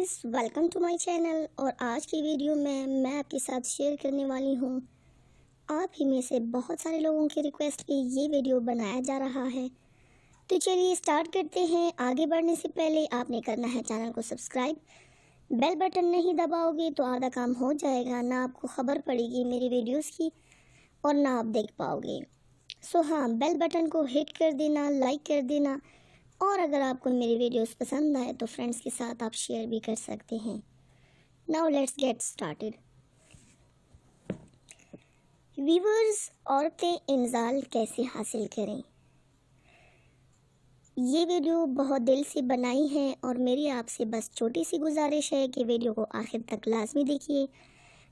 Friends, welcome to my channel. اور آج کی ویڈیو میں آپ کے ساتھ شیئر کرنے والی ہوں، آپ ہی میں سے بہت سارے لوگوں کی ریکویسٹ پہ یہ ویڈیو بنایا جا رہا ہے۔ تو چلیے سٹارٹ کرتے ہیں۔ آگے بڑھنے سے پہلے آپ نے کرنا ہے چینل کو سبسکرائب، بیل بٹن نہیں دباؤ گے تو آدھا کام ہو جائے گا، نہ آپ کو خبر پڑے گی میری ویڈیوز کی اور نہ آپ دیکھ پاؤ گے۔ ہاں، بیل بٹن کو ہٹ کر دینا، لائک کر دینا، اور اگر آپ کو میری ویڈیوز پسند آئے تو فرینڈز کے ساتھ آپ شیئر بھی کر سکتے ہیں۔ Now let's get started. Viewers, عورتیں انزال کیسے حاصل کریں؟ یہ ویڈیو بہت دل سے بنائی ہے اور میری آپ سے بس چھوٹی سی گزارش ہے کہ ویڈیو کو آخر تک لازمی دیکھیے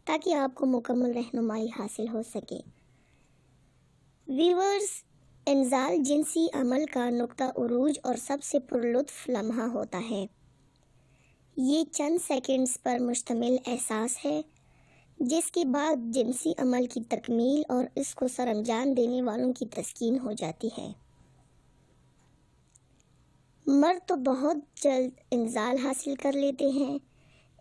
تاکہ آپ کو مکمل رہنمائی حاصل ہو سکے۔ ویورز، انزال جنسی عمل کا نقطہ عروج اور سب سے پرلطف لمحہ ہوتا ہے۔ یہ چند سیکنڈز پر مشتمل احساس ہے جس کے بعد جنسی عمل کی تکمیل اور اس کو سر انجام دینے والوں کی تسکین ہو جاتی ہے۔ مرد تو بہت جلد انزال حاصل کر لیتے ہیں۔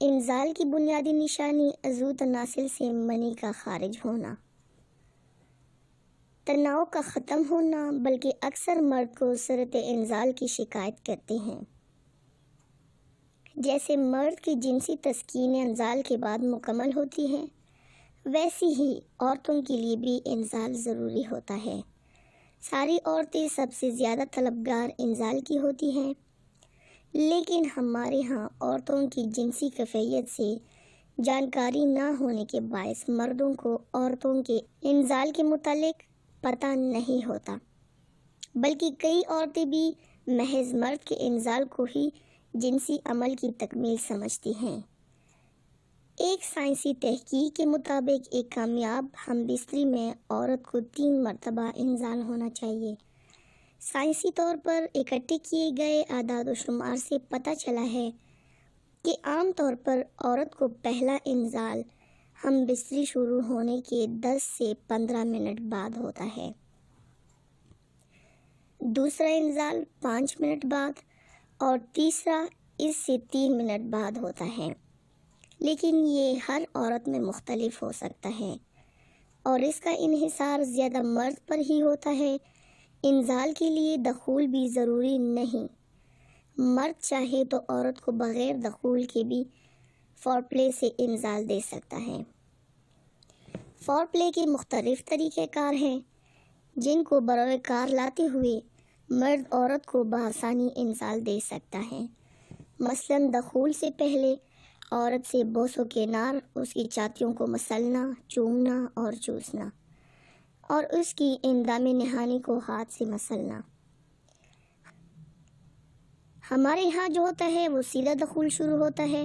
انزال کی بنیادی نشانی عضو تناسل سے منی کا خارج ہونا، تناؤ کا ختم ہونا، بلکہ اکثر مرد کو صورت انزال کی شکایت کرتے ہیں۔ جیسے مرد کی جنسی تسکین انزال کے بعد مکمل ہوتی ہے، ویسی ہی عورتوں کے لیے بھی انزال ضروری ہوتا ہے۔ ساری عورتیں سب سے زیادہ طلبگار انزال کی ہوتی ہیں، لیکن ہمارے ہاں عورتوں کی جنسی کیفیت سے جانکاری نہ ہونے کے باعث مردوں کو عورتوں کے انزال کے متعلق پتہ نہیں ہوتا، بلکہ کئی عورتیں بھی محض مرد کے انزال کو ہی جنسی عمل کی تکمیل سمجھتی ہیں۔ ایک سائنسی تحقیق کے مطابق ایک کامیاب ہم بستری میں عورت کو 3 مرتبہ انزال ہونا چاہیے۔ سائنسی طور پر اکٹھے کیے گئے اعداد و شمار سے پتہ چلا ہے کہ عام طور پر عورت کو پہلا انزال ہم بستری شروع ہونے کے 10 سے 15 منٹ بعد ہوتا ہے، دوسرا انزال 5 منٹ بعد اور تیسرا اس سے 3 منٹ بعد ہوتا ہے۔ لیکن یہ ہر عورت میں مختلف ہو سکتا ہے اور اس کا انحصار زیادہ مرد پر ہی ہوتا ہے۔ انزال کے لیے دخول بھی ضروری نہیں، مرد چاہے تو عورت کو بغیر دخول کے بھی فور پلے سے انزال دے سکتا ہے۔ فور پلے کے مختلف طریقہ کار ہیں جن کو بروئے کار لاتے ہوئے مرد عورت کو بآسانی انزال دے سکتا ہے۔ مثلاً دخول سے پہلے عورت سے بوس و کنار، اس کی چھاتیوں کو مسلنا، چومنا اور چوسنا، اور اس کی اندام نہانی کو ہاتھ سے مسلنا۔ ہمارے یہاں جو ہوتا ہے وہ سیدھا دخول شروع ہوتا ہے،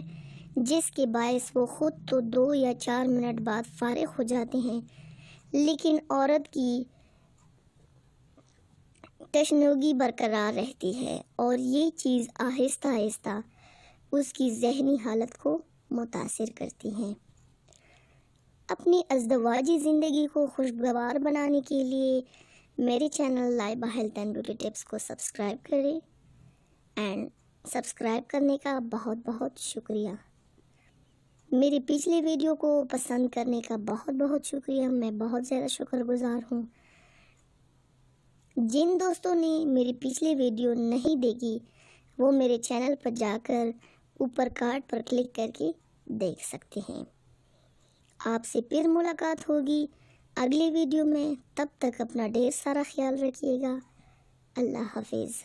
جس کے باعث وہ خود تو 2 یا 4 منٹ بعد فارغ ہو جاتے ہیں، لیکن عورت کی تشنگی برقرار رہتی ہے اور یہ چیز آہستہ آہستہ اس کی ذہنی حالت کو متاثر کرتی ہیں۔ اپنی ازدواجی زندگی کو خوشگوار بنانے کے لیے میرے channel Laiba health and beauty tips کو سبسکرائب کریں، اینڈ سبسکرائب کرنے کا بہت بہت شکریہ۔ میری پچھلی ویڈیو کو پسند کرنے کا بہت بہت شکریہ، میں بہت زیادہ شکر گزار ہوں۔ جن دوستوں نے میری پچھلی ویڈیو نہیں دیکھی وہ میرے چینل پر جا کر اوپر کارڈ پر کلک کر کے دیکھ سکتے ہیں۔ آپ سے پھر ملاقات ہوگی اگلی ویڈیو میں، تب تک اپنا ڈھیر سارا خیال رکھیے گا۔ اللہ حافظ۔